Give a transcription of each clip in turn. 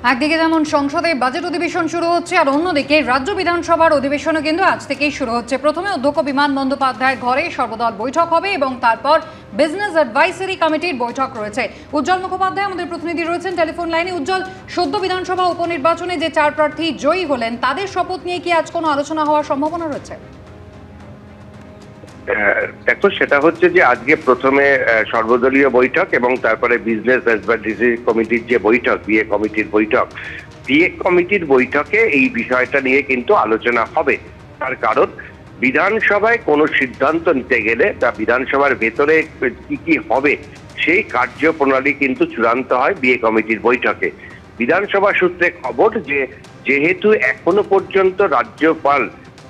একদিকে যেমন সংসদে বাজেট অধিবেশন শুরু হচ্ছে, আর অন্যদিকে রাজ্য বিধানসভার অধিবেশনও কিন্তু আজ থেকেই শুরু হচ্ছে। প্রথমে অধ্যক্ষ বিমান বন্দ্যোপাধ্যায়ের ঘরে সর্বদল বৈঠক হবে এবং তারপর বিজনেস অ্যাডভাইসরি কমিটির বৈঠক রয়েছে। উজ্জ্বল মুখোপাধ্যায় আমাদের প্রতিনিধি রয়েছেন টেলিফোন লাইনে। উজ্জ্বল, সদ্য বিধানসভা উপনির্বাচনে যে 4 প্রার্থী জয়ী হলেন তাদের শপথ নিয়ে কি আজ কোনো আলোচনা হওয়ার সম্ভাবনা রয়েছে? দেখো, সেটা হচ্ছে যে আজকে প্রথমে সর্বদলীয় বৈঠক এবং তারপরে বিজনেস অ্যাডভাইসরি কমিটির যে বৈঠক, বিএ কমিটির বৈঠক। বিএ কমিটির বৈঠকে এই বিষয়টা নিয়ে কিন্তু আলোচনা হবে। তার কারণ, বিধানসভায় কোনো সিদ্ধান্ত নিতে গেলে বা বিধানসভার ভেতরে কি কি হবে সেই কার্যপ্রণালী কিন্তু চূড়ান্ত হয় বিএ কমিটির বৈঠকে। বিধানসভা সূত্রে খবর যে যেহেতু এখনো পর্যন্ত রাজ্যপাল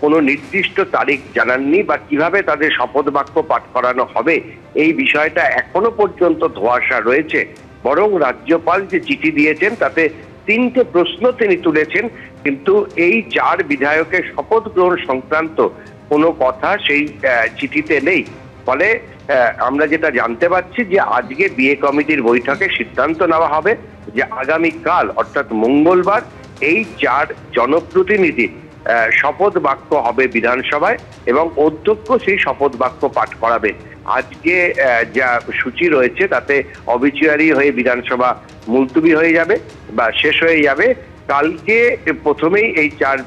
কোনো নির্দিষ্ট তারিখ জানাননি বা কিভাবে তাদের শপথ বাক্য পাঠ করানো হবে এই বিষয়টা এখনো পর্যন্ত ধোঁয়াশা রয়েছে। বরং রাজ্যপাল যে চিঠি দিয়েছেন তাতে 3টে প্রশ্ন তিনি তুলেছেন, কিন্তু এই 4 বিধায়কের শপথ গ্রহণ সংক্রান্ত কোনো কথা সেই চিঠিতে নেই। ফলে আমরা যেটা জানতে পারছি যে আজকে বিএ কমিটির বৈঠকে সিদ্ধান্ত নেওয়া হবে যে আগামীকাল অর্থাৎ মঙ্গলবার এই 4 জনপ্রতিনিধির শপথ বাক্য হবে বিধানসভায় এবং অধ্যক্ষ সেই শপথ বাক্য পাঠ করাবেন। আজকে যা সূচি রয়েছে তাতে অবিচুয়ারি হয়ে বিধানসভা মুলতুবি হয়ে যাবে বা শেষ হয়ে যাবে। কালকে প্রথমেই এই 4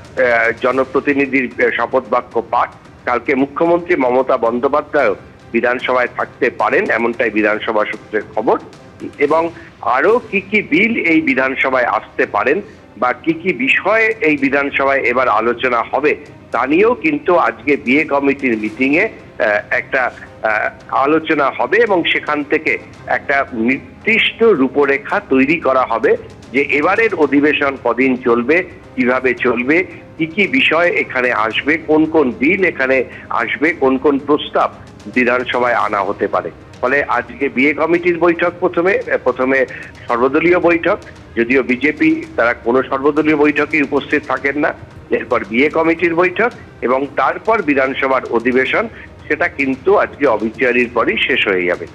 জনপ্রতিনিধির শপথ বাক্য পাঠ। কালকে মুখ্যমন্ত্রী মমতা বন্দ্যোপাধ্যায় বিধানসভায় থাকতে পারেন, এমনটাই বিধানসভা সূত্রের খবর। এবং আরো কি কি বিল এই বিধানসভায় আসতে পারেন বা কি কি বিষয়ে এই বিধানসভায় এবার আলোচনা হবে তা নিয়েও কিন্তু আজকে বিএ কমিটির মিটিং এ একটা আলোচনা হবে এবং সেখান থেকে একটা নির্দিষ্ট রূপরেখা তৈরি করা হবে যে এবারের অধিবেশন কদিন চলবে, কিভাবে চলবে, কি কি বিষয় এখানে আসবে, কোন কোন বিল এখানে আসবে, কোন কোন প্রস্তাব বিধানসভায় আনা হতে পারে। ফলে আজকে বিএ কমিটির বৈঠক প্রথমে সর্বদলীয় বৈঠক, যদিও বিজেপি তারা কোনো সর্বদলীয় বৈঠকে উপস্থিত থাকেন না। এরপর বিএ কমিটির বৈঠক এবং তারপর বিধানসভার অধিবেশন, সেটা কিন্তু আজকে অবিচারির পরই শেষ হয়ে যাবে।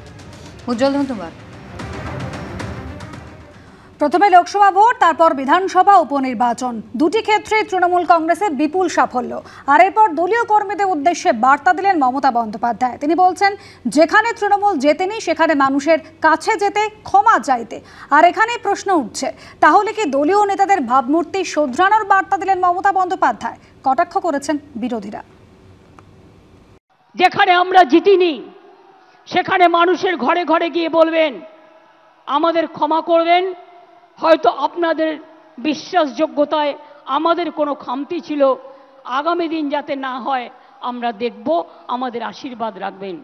উজ্জ্বল, ধন্যবাদ। প্রথমে লোকসভা ভোট, তারপর বিধানসভা উপনির্বাচন, দুটি ক্ষেত্রে তৃণমূল কংগ্রেসের বিপুল সাফল্য। আর এরপর দলীয় কর্মীদের উদ্দেশ্যে বার্তা দিলেন মমতা বন্দ্যোপাধ্যায়। তিনি বলছেন, যেখানে তৃণমূল জেতেনি সেখানে মানুষের কাছে যেতে, ক্ষমা চাইতে। আর এখানেই প্রশ্ন উঠছে, তাহলে কি দলীয় নেতাদের ভাবমূর্তি শোধরানোর বার্তা দিলেন মমতা বন্দ্যোপাধ্যায়? কটাক্ষ করেছেন বিরোধীরা। যেখানে আমরা জিতিনি সেখানে মানুষের ঘরে ঘরে গিয়ে বলবেন আমাদের ক্ষমা করবেন, হয়তো আপনাদের বিশ্বাসযোগ্যতায় আমাদের কোনো খামতি ছিল, আগামী দিন যাতে না হয় আমরা দেখব, আমাদের আশীর্বাদ রাখবেন।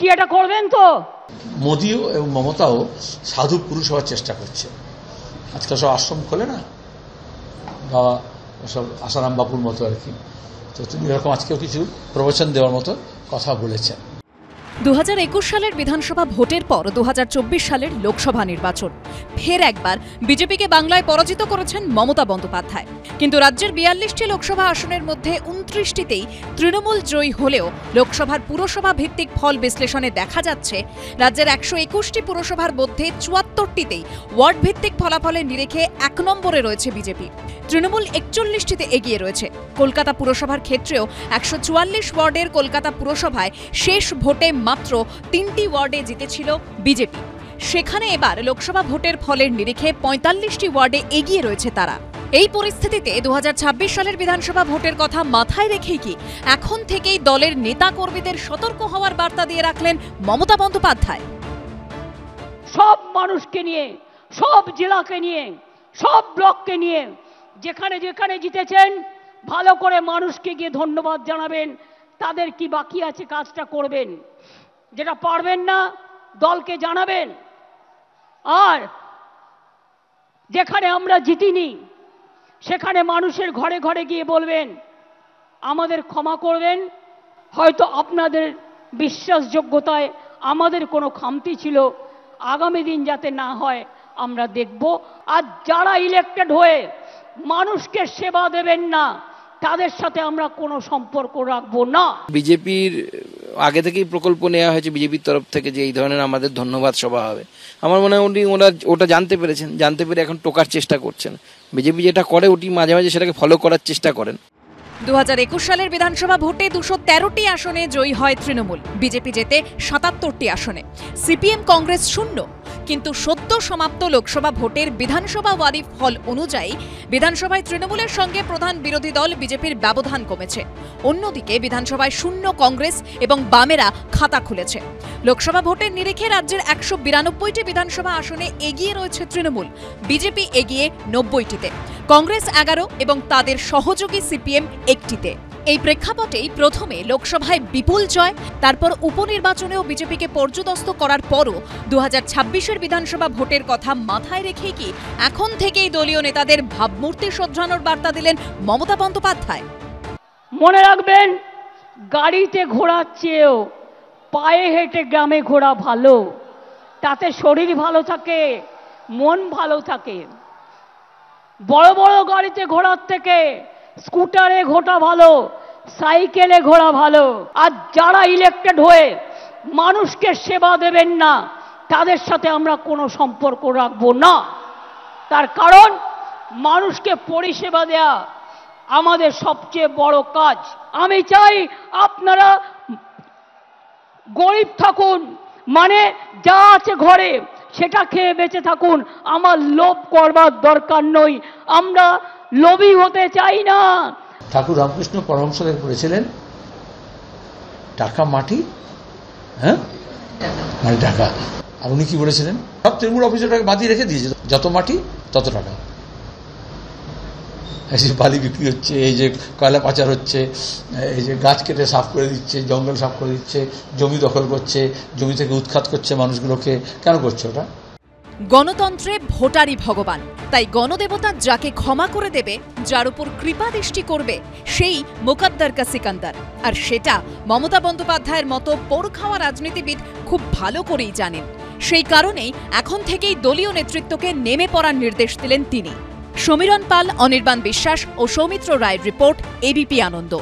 কি এটা করবেন তো? মোদিও এবং মমতাও সাধু পুরুষ হওয়ার চেষ্টা করছে। আজকাল সব আশ্রম খোলে না, বাবা সব আসারাম বাপুর মতো আর কি। তো তিনি এরকম আজকেও কিছু প্রবচন দেওয়ার মতো কথা বলেছেন। 2021 সালের বিধানসভা ভোটের পর 2024 সালের লোকসভা নির্বাচন, ফের একবার বিজেপিকে বাংলায় পরাজিত করেছেন মমতা বন্দ্যোপাধ্যায়। কিন্তু রাজ্যের 42টি লোকসভা আসনের মধ্যে 29টিতেই তৃণমূল জয়ী হলেও লোকসভার পুরসভা ভিত্তিক ফল বিশ্লেষণে দেখা যাচ্ছে রাজ্যের 121টি পুরসভার মধ্যে 74টিতেই ওয়ার্ড ভিত্তিক ফলাফলের নিরিখে 1 নম্বরে রয়েছে বিজেপি। তৃণমূল 41টিতে এগিয়ে রয়েছে। কলকাতা পুরসভার ক্ষেত্রেও 144 ওয়ার্ডের কলকাতা পুরসভায় শেষ ভোটে মাত্র 3টি ওয়ার্ডে জিতেছিল বিজেপি। সেখানে এবার লোকসভা ভোটের ফলের নিরিখে 45টি ওয়ার্ডে এগিয়ে রয়েছে তারা। এই পরিস্থিতিতে 2026 সালের বিধানসভা ভোটের কথা মাথায় রেখেই কি এখন থেকেই দলের নেতা কর্মীদের সতর্ক হওয়ার বার্তা দিয়ে রাখলেন মমতা বন্দ্যোপাধ্যায়? সব মানুষকে নিয়ে, সব জেলাকে নিয়ে, সব ব্লককে নিয়ে যেখানে যেখানে জিতেছেন ভালো করে মানুষকে গিয়ে ধন্যবাদ জানাবেন। তাদের কি বাকি আছে কাজটা করবেন, যেটা পারবেন না দলকে জানাবেন। আর যেখানে আমরা জিতিনি সেখানে মানুষের ঘরে ঘরে গিয়ে বলবেন আমাদের ক্ষমা করবেন, হয়তো আপনাদের বিশ্বাসযোগ্যতায় আমাদের কোনো খামতি ছিল, আগামী দিন যাতে না হয় আমরা দেখব। আর যারা ইলেক্টেড হয়ে মানুষকে সেবা দেবেন না, তাদের সাথে আমরা কোনো সম্পর্ক রাখবো না। বিজেপির আগে থেকেই প্রকল্প নেওয়া হয়েছে বিজেপির তরফ থেকে যে এই ধরনের আমাদের ধন্যবাদ সভা হবে। আমার মনে হয় ওরা ওটা জানতে পেরেছেন, জানতে পেরে এখন টোকার চেষ্টা করছেন। বিজেপি যেটা করে ওটি মাঝে মাঝে সেটাকে ফলো করার চেষ্টা করেন। 2021 সালের বিধানসভা ভোটে 213টি আসনে জয়ী হয় তৃণমূল, বিজেপি জেতে 77টি আসনে, সিপিএম কংগ্রেস শূন্য। কিন্তু সদ্য সমাপ্ত লোকসভা ভোটের বিধানসভা ওয়ারিফ ফল অনুযায়ী বিধানসভায় তৃণমূলের সঙ্গে প্রধান বিরোধী দল বিজেপির ব্যবধান কমেছে। অন্যদিকে বিধানসভায় শূন্য কংগ্রেস এবং বামেরা খাতা খুলেছে। লোকসভা ভোটের নিরিখে রাজ্যের 192টি বিধানসভা আসনে এগিয়ে রয়েছে তৃণমূল, বিজেপি এগিয়ে 90টিতে, কংগ্রেস 11 এবং তাদের সহযোগী সিপিএম 1টিতে। এই প্রেক্ষাপটেই প্রথমে লোকসভায় বিপুল জয়, তারপর উপনির্বাচনেও বিজেপিকে পর্যুদস্ত করার পরও 2026-এর বিধানসভা ভোটের কথা মাথায় রেখেই কি এখন থেকেই দলীয় নেতাদের ভাবমূর্তি শোধরানোর বার্তা দিলেন মমতা বন্দ্যোপাধ্যায়? মনে রাখবেন, গাড়িতে ঘোরার চেয়েও পায়ে হেঁটে গ্রামে ঘোরা ভালো। তাতে শরীর ভালো থাকে, মন ভালো থাকে। বড় বড় গাড়িতে ঘোরার থেকে স্কুটারে ঘোরা ভালো, সাইকেলে ঘোরা ভালো। আর যারা ইলেক্টেড হয়ে মানুষকে সেবা দেবেন না, তাদের সাথে আমরা কোনো সম্পর্ক রাখবো না। তার কারণ মানুষকে পরিষেবা দেয়া আমাদের সবচেয়ে বড় কাজ। আমি চাই আপনারা গরিব থাকুন, মানে যা আছে ঘরে সেটা খেয়ে বেঁচে থাকুন। আমার লোভ করবার দরকার নই, আমরা লোভী হতে চাই না। ঠাকুর রামকৃষ্ণ পরমহংসদেব বলেছিলেন, টাকা মাটি, হ্যাঁ মানে টাকা। আর উনি কি বলেছিলেন? সব তৃণমূল অফিসারটাকে বাঁধিয়ে রেখে দিয়েছে, যত মাটি তত টাকা। এই যে বালি বিক্রি হচ্ছে, এই যে কয়লা পাচার হচ্ছে, এই যে গাছ কেটে সাফ করে দিচ্ছে, জঙ্গল সাফ করে দিচ্ছে, জমি দখল করছে, জমি থেকে উৎখাত করছে মানুষগুলোকে। কেন করছে ওটা? গণতন্ত্রে ভোটারই ভগবান, তাই গণদেবতা যাকে ক্ষমা করে দেবে, যার উপর কৃপা দৃষ্টি করবে, সেই মুকদ্দার কা সিকান্দার। আর সেটা মমতা বন্দ্যোপাধ্যায়ের মতো পোড় খাওয়া রাজনীতিবিদ খুব ভালো করেই জানেন। সেই কারণেই এখন থেকেই দলীয় নেতৃত্বকে নেমে পড়ার নির্দেশ দিলেন তিনি। সমীরণ পাল, অনির্বাণ বিশ্বাস ও সৌমিত্র রায়ের রিপোর্ট, এবিপি আনন্দ।